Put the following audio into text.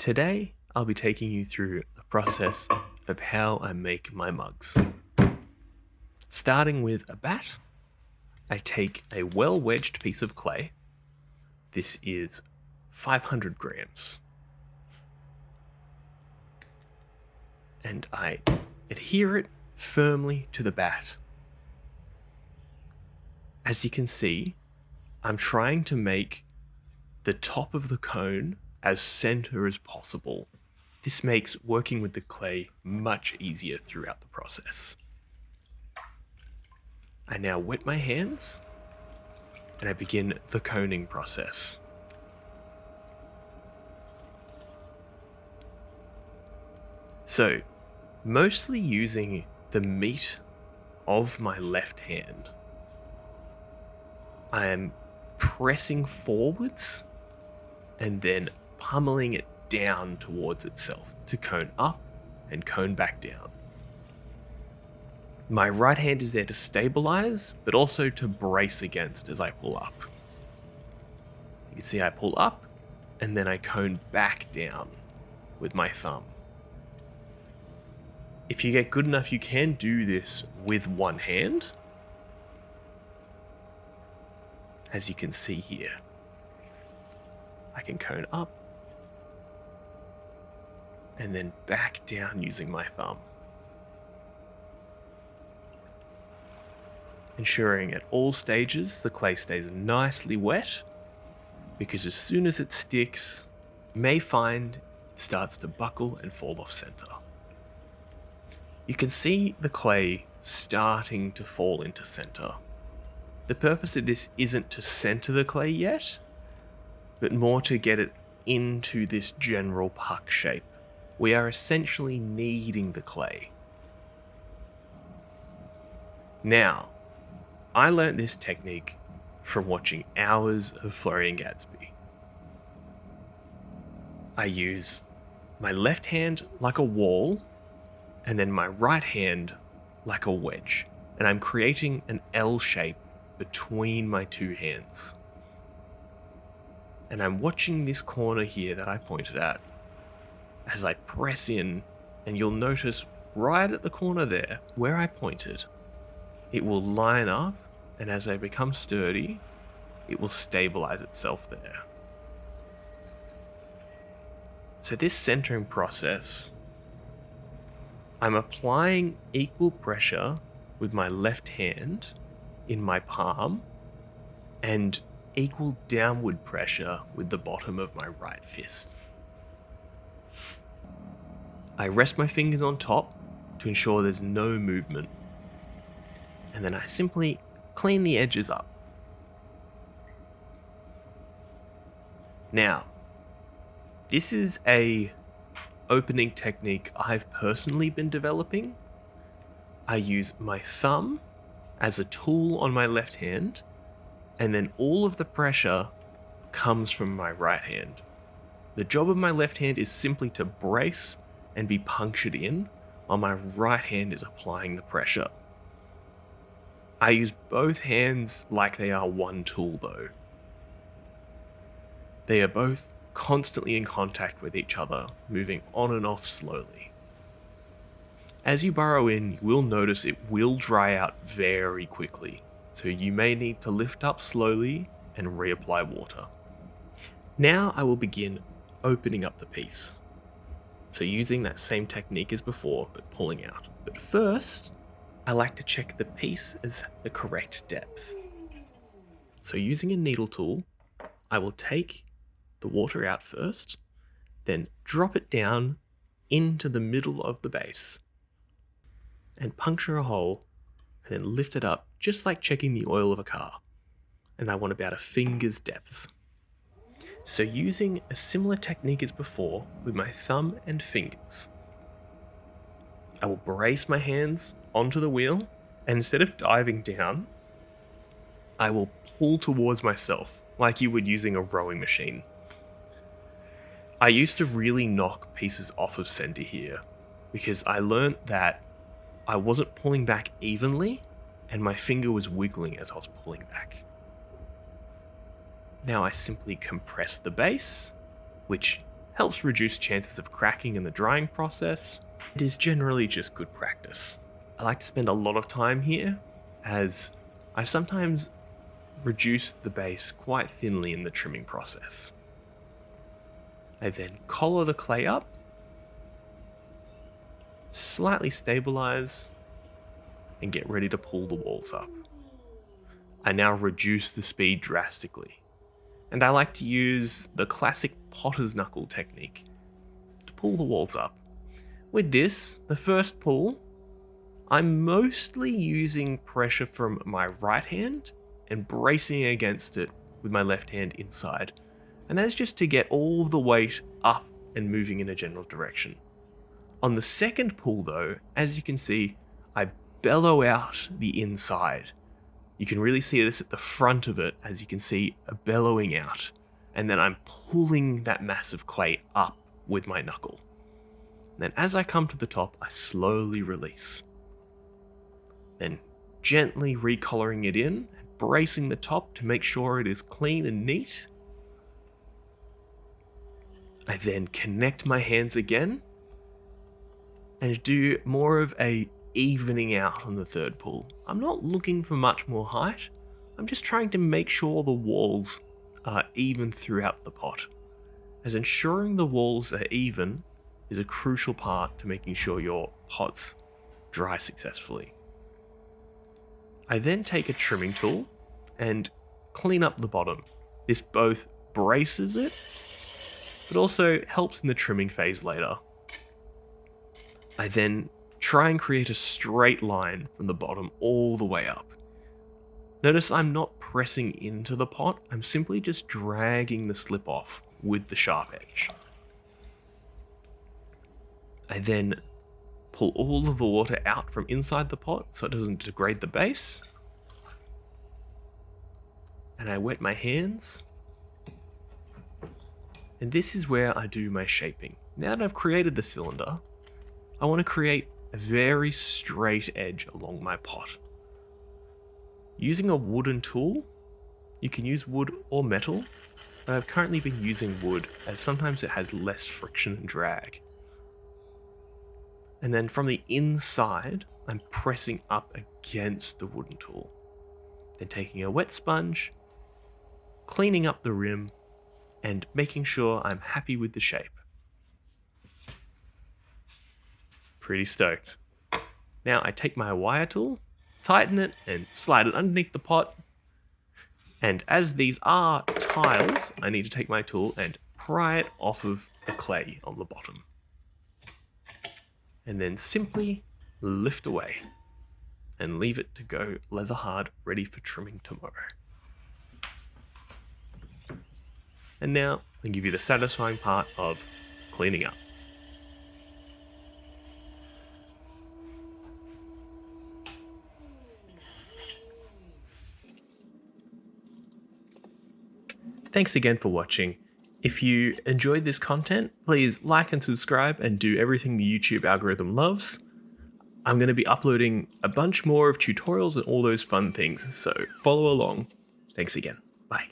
Today, I'll be taking you through the process of how I make my mugs. Starting with a bat, I take a well-wedged piece of clay. This is 500 grams. And I adhere it firmly to the bat. As you can see, I'm trying to make the top of the cone as center as possible. This makes working with the clay much easier throughout the process. I now wet my hands and I begin the coning process. So, mostly using the meat of my left hand, I am pressing forwards and then pummeling it down towards itself to cone up and cone back down. My right hand is there to stabilize, but also to brace against as I pull up. You can see I pull up and then I cone back down with my thumb. If you get good enough, you can do this with one hand, as you can see here. I can cone up and then back down using my thumb. Ensuring at all stages the clay stays nicely wet, because as soon as it sticks, you may find it starts to buckle and fall off center. You can see the clay starting to fall into center. The purpose of this isn't to center the clay yet, but more to get it into this general puck shape. We are essentially kneading the clay. Now, I learnt this technique from watching hours of Florian Gadsby. I use my left hand like a wall, and then my right hand like a wedge, and I'm creating an L shape between my two hands. And I'm watching this corner here that I pointed at as I press in, and you'll notice right at the corner there where I pointed, it will line up, and as I become sturdy, it will stabilize itself there. So this centering process, I'm applying equal pressure with my left hand in my palm and equal downward pressure with the bottom of my right fist. I rest my fingers on top to ensure there's no movement, and then I simply clean the edges up. Now, this is a opening technique I've personally been developing. I use my thumb as a tool on my left hand, and then all of the pressure comes from my right hand. The job of my left hand is simply to brace and be punctured in, while my right hand is applying the pressure. I use both hands like they are one tool though. They are both constantly in contact with each other, moving on and off slowly. As you burrow in, you will notice it will dry out very quickly, so you may need to lift up slowly and reapply water. Now I will begin opening up the piece. So using that same technique as before, but pulling out. But first, I like to check the piece is the correct depth. So using a needle tool, I will take the water out first, then drop it down into the middle of the base, and puncture a hole, and then lift it up, just like checking the oil of a car. And I want about a finger's depth. So using a similar technique as before, with my thumb and fingers, I will brace my hands onto the wheel, and instead of diving down, I will pull towards myself, like you would using a rowing machine. I used to really knock pieces off of center here, because I learnt that I wasn't pulling back evenly, and my finger was wiggling as I was pulling back. Now I simply compress the base, which helps reduce chances of cracking in the drying process. It is generally just good practice. I like to spend a lot of time here, as I sometimes reduce the base quite thinly in the trimming process. I then collar the clay up, slightly stabilize, and get ready to pull the walls up. I now reduce the speed drastically, and I like to use the classic potter's knuckle technique to pull the walls up. With this, the first pull, I'm mostly using pressure from my right hand and bracing against it with my left hand inside. And that's just to get all of the weight up and moving in a general direction. On the second pull though, as you can see, I bellow out the inside. You can really see this at the front of it, as you can see a bellowing out. And then I'm pulling that mass of clay up with my knuckle. And then as I come to the top, I slowly release. Then gently recollaring it in, and bracing the top to make sure it is clean and neat. I then connect my hands again and do more of a evening out on the third pull. I'm not looking for much more height. I'm just trying to make sure the walls are even throughout the pot, as ensuring the walls are even is a crucial part to making sure your pots dry successfully. I then take a trimming tool and clean up the bottom. This both braces it, but also helps in the trimming phase later. I then try and create a straight line from the bottom all the way up. Notice I'm not pressing into the pot, I'm simply just dragging the slip off with the sharp edge. I then pull all of the water out from inside the pot so it doesn't degrade the base. And I wet my hands. And this is where I do my shaping. Now that I've created the cylinder, I want to create a very straight edge along my pot. Using a wooden tool, you can use wood or metal, but I've currently been using wood as sometimes it has less friction and drag. And then from the inside, I'm pressing up against the wooden tool. Then taking a wet sponge, cleaning up the rim, and making sure I'm happy with the shape. Pretty stoked. Now I take my wire tool, tighten it, and slide it underneath the pot. And as these are tiles, I need to take my tool and pry it off of the clay on the bottom. And then simply lift away and leave it to go leather hard, ready for trimming tomorrow. And now I'll give you the satisfying part of cleaning up. Thanks again for watching. If you enjoyed this content, please like and subscribe and do everything the YouTube algorithm loves. I'm going to be uploading a bunch more of tutorials and all those fun things, so follow along. Thanks again. Bye.